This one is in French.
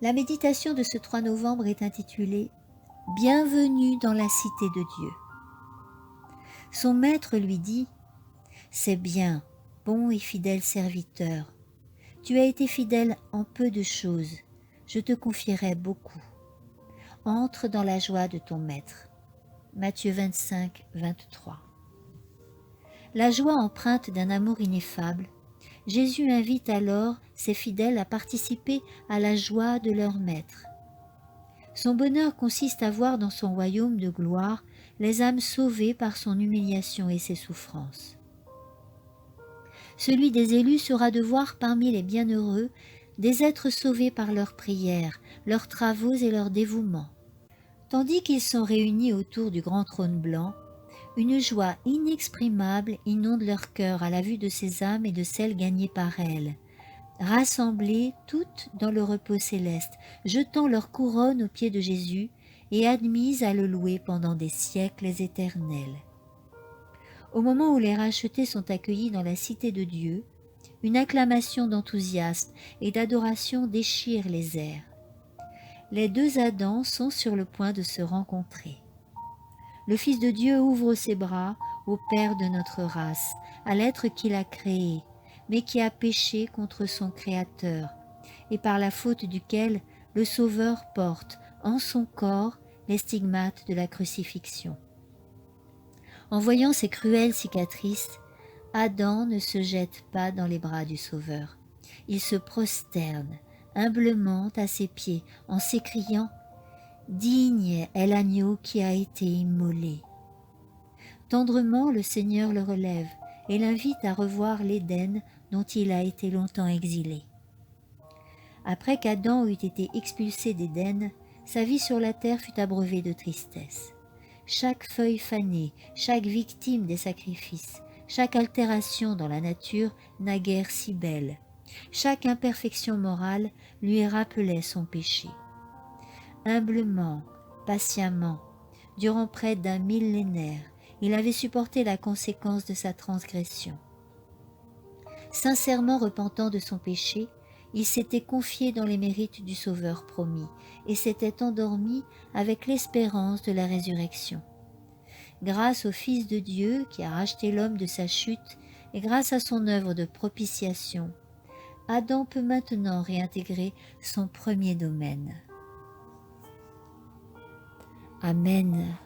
La méditation de ce 3 novembre est intitulée « Bienvenue dans la cité de Dieu ». Son maître lui dit « C'est bien, bon et fidèle serviteur. Tu as été fidèle en peu de choses, je te confierai beaucoup. Entre dans la joie de ton maître. » Matthieu 25, 23. La joie empreinte d'un amour ineffable, Jésus invite alors ses fidèles à participer à la joie de leur maître. Son bonheur consiste à voir dans son royaume de gloire les âmes sauvées par son humiliation et ses souffrances. Celui des élus sera de voir parmi les bienheureux des êtres sauvés par leurs prières, leurs travaux et leur dévouement. Tandis qu'ils sont réunis autour du grand trône blanc, une joie inexprimable inonde leur cœur à la vue de ces âmes et de celles gagnées par elles, rassemblées toutes dans le repos céleste, jetant leur couronne aux pieds de Jésus et admises à le louer pendant des siècles éternels. Au moment où les rachetés sont accueillis dans la cité de Dieu, une acclamation d'enthousiasme et d'adoration déchire les airs. Les deux Adams sont sur le point de se rencontrer. Le Fils de Dieu ouvre ses bras au Père de notre race, à l'être qu'il a créé, mais qui a péché contre son Créateur, et par la faute duquel le Sauveur porte en son corps les stigmates de la crucifixion. En voyant ces cruelles cicatrices, Adam ne se jette pas dans les bras du Sauveur. Il se prosterne humblement à ses pieds en s'écriant « Digne est l'agneau qui a été immolé ». Tendrement, le Seigneur le relève et l'invite à revoir l'Éden dont il a été longtemps exilé. Après qu'Adam eut été expulsé d'Éden, sa vie sur la terre fut abreuvée de tristesse. Chaque feuille fanée, chaque victime des sacrifices, chaque altération dans la nature naguère si belle, chaque imperfection morale lui rappelait son péché. Humblement, patiemment, durant près d'un millénaire, il avait supporté la conséquence de sa transgression. Sincèrement repentant de son péché, il s'était confié dans les mérites du Sauveur promis et s'était endormi avec l'espérance de la résurrection. Grâce au Fils de Dieu qui a racheté l'homme de sa chute et grâce à son œuvre de propitiation, Adam peut maintenant réintégrer son premier domaine. Amen.